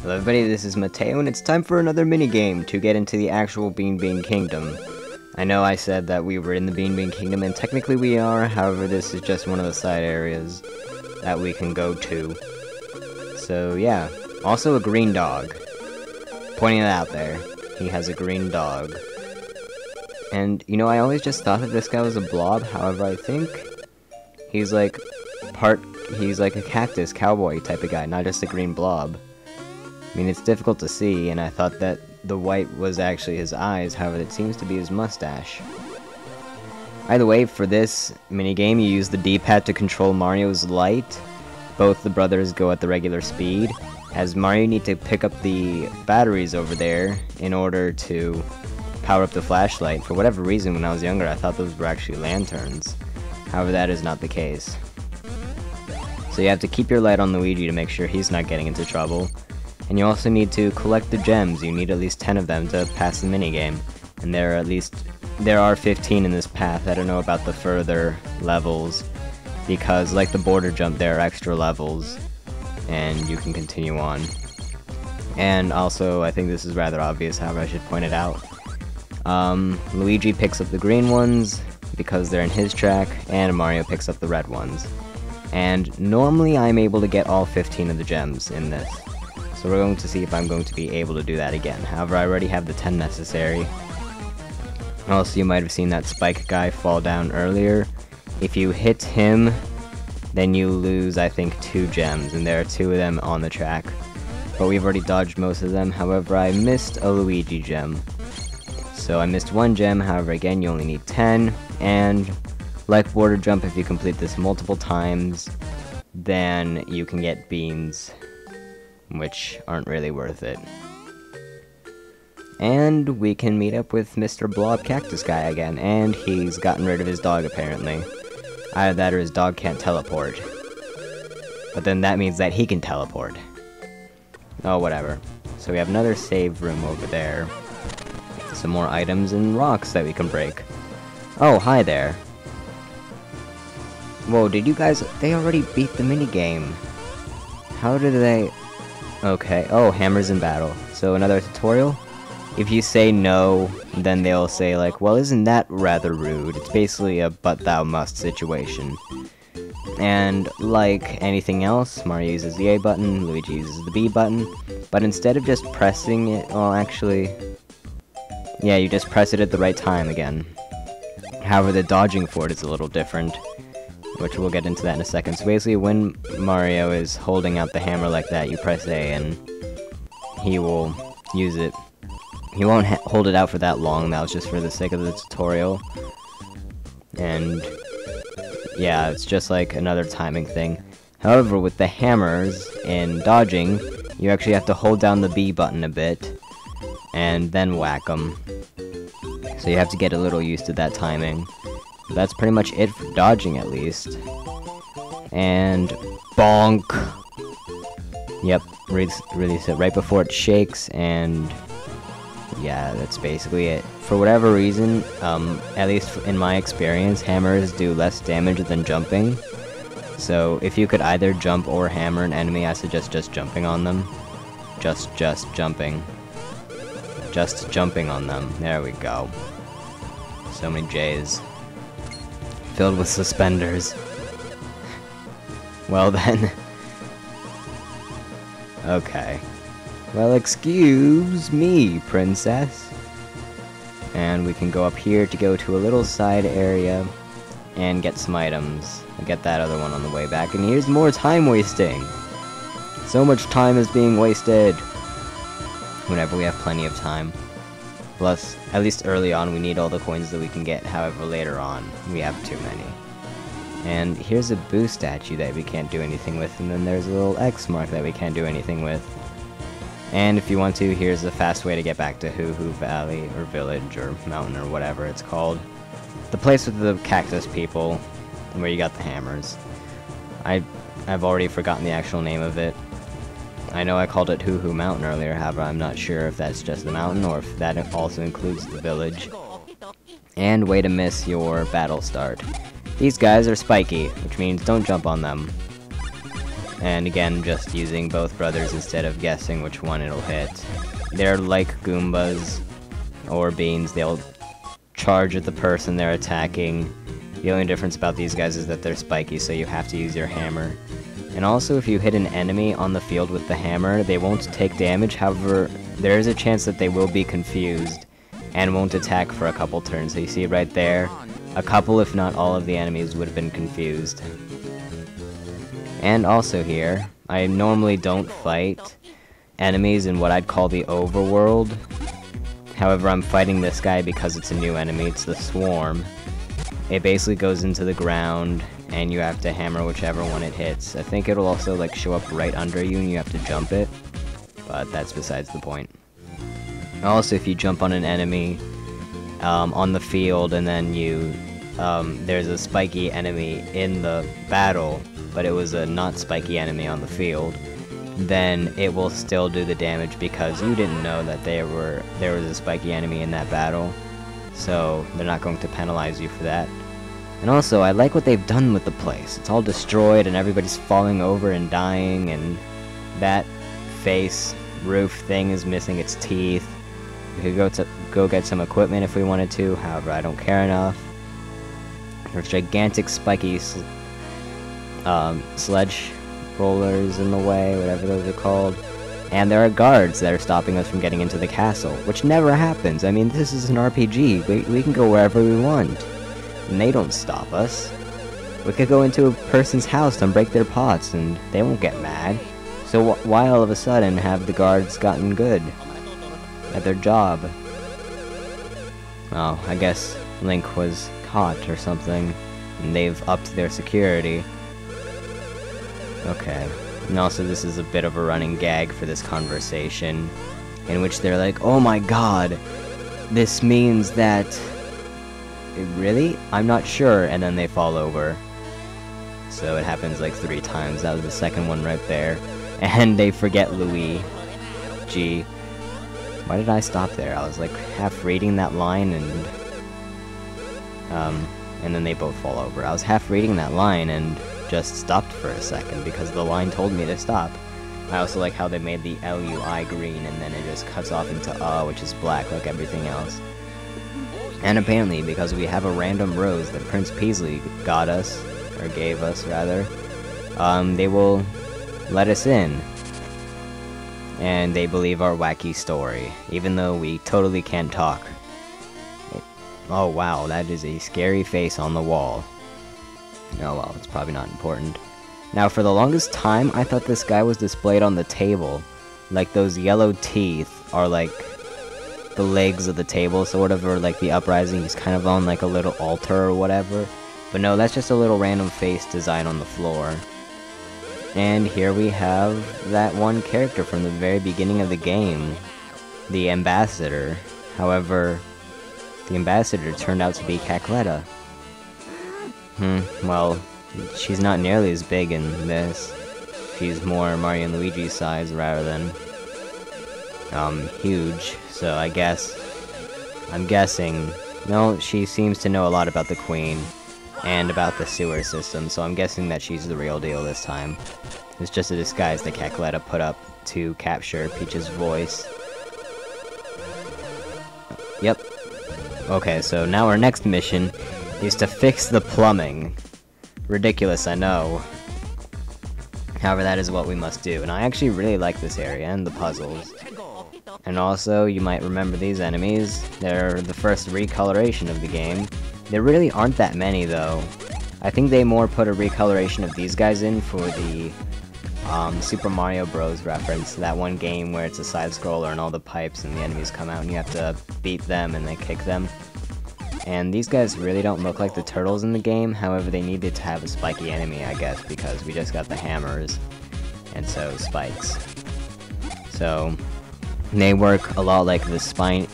Hello everybody, this is Mateo, and it's time for another minigame to get into the actual Bean Bean Kingdom. I know I said that we were in the Bean Bean Kingdom, and technically we are, however this is just one of the side areas that we can go to. So yeah, also a green dog. Pointing it out there, he has a green dog. And, you know, I always just thought that this guy was a blob, however I think he's like a cactus cowboy type of guy, not just a green blob. I mean, it's difficult to see, and I thought that the white was actually his eyes, however it seems to be his mustache. Either way, for this minigame, you use the D-pad to control Mario's light. Both the brothers go at the regular speed, as Mario need to pick up the batteries over there in order to power up the flashlight. For whatever reason, when I was younger, I thought those were actually lanterns. However, that is not the case. So you have to keep your light on Luigi to make sure he's not getting into trouble. And you also need to collect the gems. You need at least 10 of them to pass the minigame. And there are 15 in this path. I don't know about the further levels, because like the border jump, there are extra levels, and you can continue on. And also, I think this is rather obvious, however I should point it out. Luigi picks up the green ones, because they're in his track, and Mario picks up the red ones. And normally I'm able to get all 15 of the gems in this. So we're going to see if I'm going to be able to do that again. However, I already have the 10 necessary. Also, you might have seen that Spike guy fall down earlier. If you hit him, then you lose, I think, 2 gems, and there are 2 of them on the track. But we've already dodged most of them. However, I missed a Luigi gem. So I missed 1 gem, however, again, you only need 10. And like border jump, if you complete this multiple times, then you can get beans, which aren't really worth it. And we can meet up with Mr. Blob Cactus Guy again, and he's gotten rid of his dog apparently. Either that or his dog can't teleport. But then that means that he can teleport. Oh, whatever. So we have another save room over there. Some more items and rocks that we can break. Oh, hi there. Whoa, did you guys... They already beat the minigame. How did they... Okay, oh, hammers in battle. So another tutorial? If you say no, then they'll say like, well, isn't that rather rude? It's basically a but thou must situation. And like anything else, Mario uses the A button, Luigi uses the B button, but instead of just pressing it, well actually, yeah, you just press it at the right time again. However, the dodging for it is a little different, which we'll get into that in a second. So basically, when Mario is holding out the hammer like that, you press A and he will use it. He won't hold it out for that long, that was just for the sake of the tutorial. And yeah, it's just like another timing thing. However, with the hammers in dodging, you actually have to hold down the B button a bit and then whack them. So you have to get a little used to that timing. That's pretty much it for dodging, at least. And bonk. Yep, release it right before it shakes, and yeah, that's basically it. For whatever reason, at least in my experience, hammers do less damage than jumping. So if you could either jump or hammer an enemy, I suggest just jumping on them. Just jumping. Just jumping on them. There we go. So many J's. Filled with suspenders. Well then. Okay. Well, excuse me, princess. And we can go up here to go to a little side area and get some items. I'll get that other one on the way back. And here's more time wasting. So much time is being wasted. Whenever we have plenty of time. Plus, at least early on, we need all the coins that we can get. However, later on, we have too many. And here's a Boo statue that we can't do anything with, and then there's a little X mark that we can't do anything with. And if you want to, here's a fast way to get back to Hoo Hoo Valley, or Village, or Mountain, or whatever it's called. The place with the cactus people, where you got the hammers. I've already forgotten the actual name of it. I know I called it Hoo Hoo Mountain earlier, however I'm not sure if that's just the mountain or if that also includes the village. And way to miss your battle start. These guys are spiky, which means don't jump on them. And again, just using both brothers instead of guessing which one it'll hit. They're like Goombas or Beans, they'll charge at the person they're attacking. The only difference about these guys is that they're spiky, so you have to use your hammer. And also, if you hit an enemy on the field with the hammer, they won't take damage, however, there is a chance that they will be confused and won't attack for a couple turns. So you see right there, a couple if not all of the enemies would have been confused. And also here, I normally don't fight enemies in what I'd call the overworld. However, I'm fighting this guy because it's a new enemy, it's the Swarm. It basically goes into the ground, and you have to hammer whichever one it hits. I think it'll also like show up right under you and you have to jump it, but that's besides the point. Also, if you jump on an enemy on the field and then you there's a spiky enemy in the battle, but it was a not spiky enemy on the field, then it will still do the damage because you didn't know that there was a spiky enemy in that battle, so they're not going to penalize you for that. And also, I like what they've done with the place. It's all destroyed and everybody's falling over and dying, and that face roof thing is missing its teeth. We could go get some equipment if we wanted to, however, I don't care enough. There's gigantic spiky sledge rollers in the way, whatever those are called. And there are guards that are stopping us from getting into the castle, which never happens. I mean, this is an RPG. We can go wherever we want. And they don't stop us. We could go into a person's house and break their pots, and they won't get mad. So why all of a sudden have the guards gotten good at their job? Oh, I guess Link was caught or something, and they've upped their security. Okay. And also, this is a bit of a running gag for this conversation, in which they're like, "Oh my god, this means that..." Really? I'm not sure, and then they fall over. So it happens like 3 times. That was the second one right there. And they forget Luigi. Why did I stop there? I was like half reading that line and then they both fall over. I was half reading that line and just stopped for a second because the line told me to stop. I also like how they made the LUI green and then it just cuts off into which is black like everything else. And apparently, because we have a random rose that Prince Peasley got us, or gave us rather, they will let us in. And they believe our wacky story, even though we totally can't talk. Oh wow, that is a scary face on the wall. Oh well, it's probably not important. Now, for the longest time, I thought this guy was displayed on the table. Like, those yellow teeth are like the legs of the table, sort of, or like the uprising. He's kind of on like a little altar or whatever. But no, that's just a little random face design on the floor. And here we have that one character from the very beginning of the game, the ambassador. However, the ambassador turned out to be Cacletta. Well, she's not nearly as big in this. She's more Mario and Luigi's size rather than huge. So I'm guessing, no, she seems to know a lot about the Queen and about the sewer system, so I'm guessing that she's the real deal this time. It's just a disguise that Cacletta put up to capture Peach's voice. Yep. Okay, so now our next mission is to fix the plumbing. Ridiculous, I know. However, that is what we must do, and I actually really like this area and the puzzles. And also, you might remember these enemies. They're the first recoloration of the game. There really aren't that many, though. I think they more put a recoloration of these guys in for the Super Mario Bros. Reference. That one game where it's a side-scroller and all the pipes and the enemies come out and you have to beat them and they kick them. And these guys really don't look like the turtles in the game, however they needed to have a spiky enemy, I guess, because we just got the hammers, and so spikes. So they work a lot like the spiny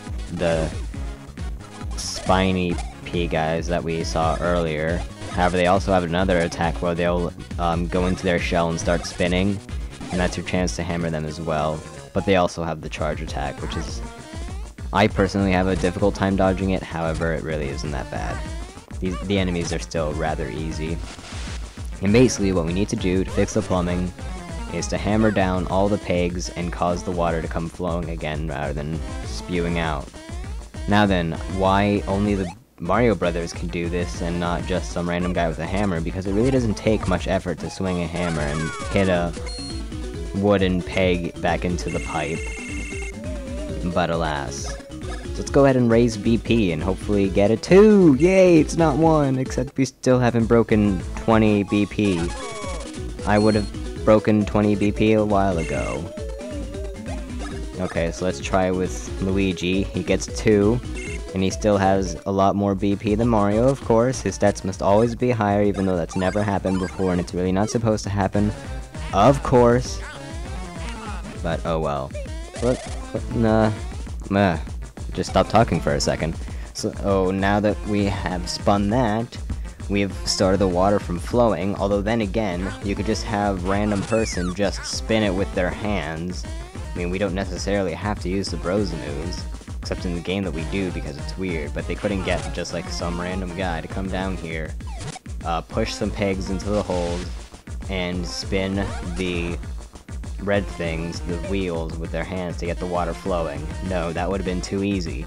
pea guys that we saw earlier. However, they also have another attack where they'll go into their shell and start spinning, and that's your chance to hammer them as well. But they also have the charge attack, which is... I personally have a difficult time dodging it, however, it really isn't that bad. The enemies are still rather easy. And basically, what we need to do to fix the plumbing is to hammer down all the pegs and cause the water to come flowing again rather than spewing out. Now then, why only the Mario Brothers can do this and not just some random guy with a hammer? Because it really doesn't take much effort to swing a hammer and hit a wooden peg back into the pipe. But alas. So let's go ahead and raise BP and hopefully get a 2! Yay, it's not 1, except we still haven't broken 20 BP. I would have broken 20 BP a while ago. Okay, so let's try with Luigi. He gets 2, and he still has a lot more BP than Mario, of course. His stats must always be higher, even though that's never happened before, and it's really not supposed to happen. Of course. But, oh well. Just stop talking for a second. So, now that we have spun that, we've started the water from flowing, although then again, you could just have random person just spin it with their hands. I mean, we don't necessarily have to use the bros moves, except in the game that we do because it's weird, but they couldn't get just like some random guy to come down here, push some pegs into the holes, and spin the red things, the wheels, with their hands to get the water flowing. No, that would have been too easy.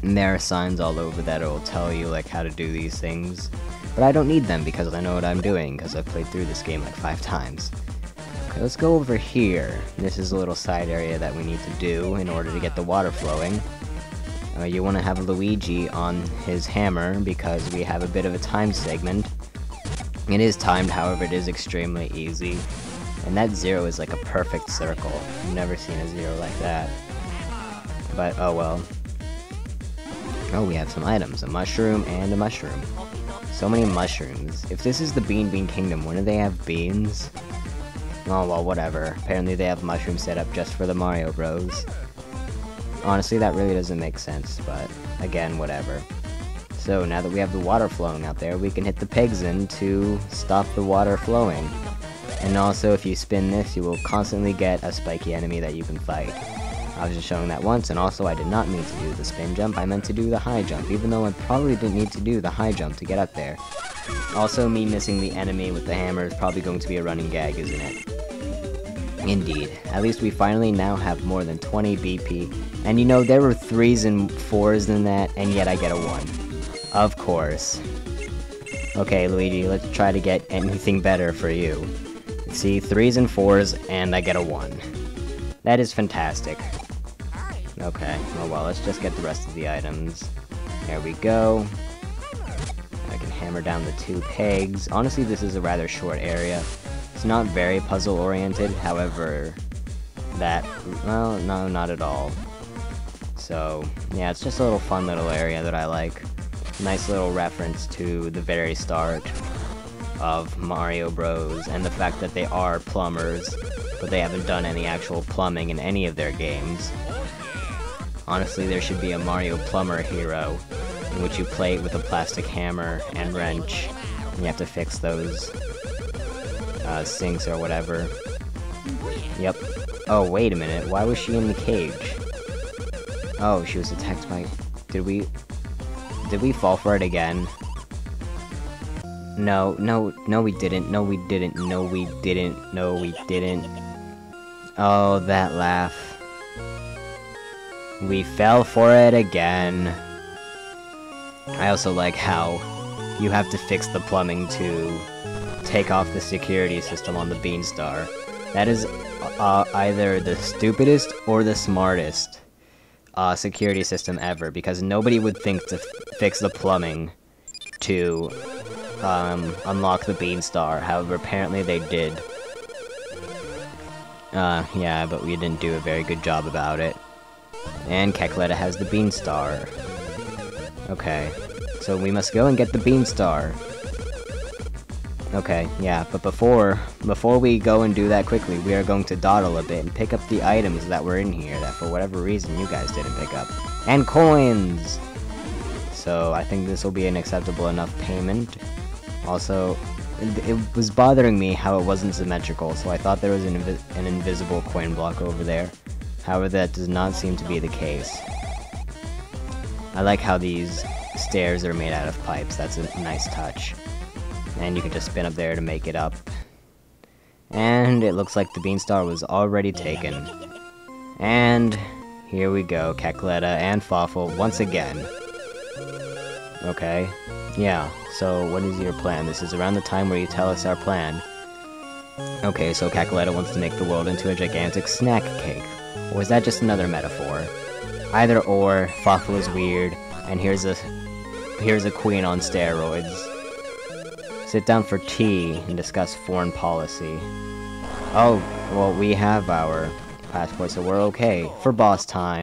And there are signs all over that will tell you like how to do these things, but I don't need them because I know what I'm doing because I've played through this game like 5 times. Okay, let's go over here. This is a little side area that we need to do in order to get the water flowing. You want to have Luigi on his hammer because we have a bit of a time segment. It is timed, however, it is extremely easy. And that 0 is like a perfect circle. I've never seen a 0 like that. But, oh well. Oh, we have some items. A mushroom and a mushroom. So many mushrooms. If this is the Bean Kingdom, wouldn't they have beans? Oh, well, whatever. Apparently they have mushrooms set up just for the Mario Bros. Honestly, that really doesn't make sense, but again, whatever. So, now that we have the water flowing out there, we can hit the pegs in to stop the water flowing. And also, if you spin this, you will constantly get a spiky enemy that you can fight. I was just showing that once, and also I did not mean to do the spin jump, I meant to do the high jump, even though I probably didn't need to do the high jump to get up there. Also, me missing the enemy with the hammer is probably going to be a running gag, isn't it? Indeed. At least we finally now have more than 20 BP. And you know, there were 3s and 4s in that, and yet I get a 1. Of course. Okay, Luigi, let's try to get anything better for you. See, 3s and 4s, and I get a 1. That is fantastic. Okay, oh well, let's just get the rest of the items. There we go. I can hammer down the 2 pegs. Honestly, this is a rather short area. It's not very puzzle-oriented, however, well, no, not at all. So, yeah, it's just a little fun little area that I like. Nice little reference to the very start of Mario Bros. And the fact that they are plumbers, but they haven't done any actual plumbing in any of their games. Honestly, there should be a Mario Plumber hero, in which you play it with a plastic hammer and wrench, and you have to fix those sinks or whatever. Yep. Oh, wait a minute, why was she in the cage? Oh, she was attacked by... Did we fall for it again? No, we didn't. No, we didn't. No, we didn't. No, we didn't. Oh, that laugh. We fell for it again. I also like how you have to fix the plumbing to take off the security system on the Beanstar. That is either the stupidest or the smartest security system ever, because nobody would think to fix the plumbing to unlock the Beanstar. However, apparently they did. Yeah, but we didn't do a very good job about it. And Kekletta has the Beanstar. Okay, so we must go and get the Beanstar. Okay, yeah, but before we go and do that quickly, we are going to dawdle a bit and pick up the items that were in here that for whatever reason you guys didn't pick up. And coins! So I think this will be an acceptable enough payment. Also, it was bothering me how it wasn't symmetrical, so I thought there was an invisible coin block over there. However, that does not seem to be the case. I like how these stairs are made out of pipes. That's a nice touch. And you can just spin up there to make it up. And it looks like the Beanstar was already taken. And here we go, Cackletta and Fawful once again. Okay, yeah, so what is your plan? This is around the time where you tell us our plan. Okay, so Cackletta wants to make the world into a gigantic snack cake. Or is that just another metaphor? Either or, Fawful is weird, and here's a queen on steroids. Sit down for tea and discuss foreign policy. Oh, well, we have our passport, so we're okay. For boss time.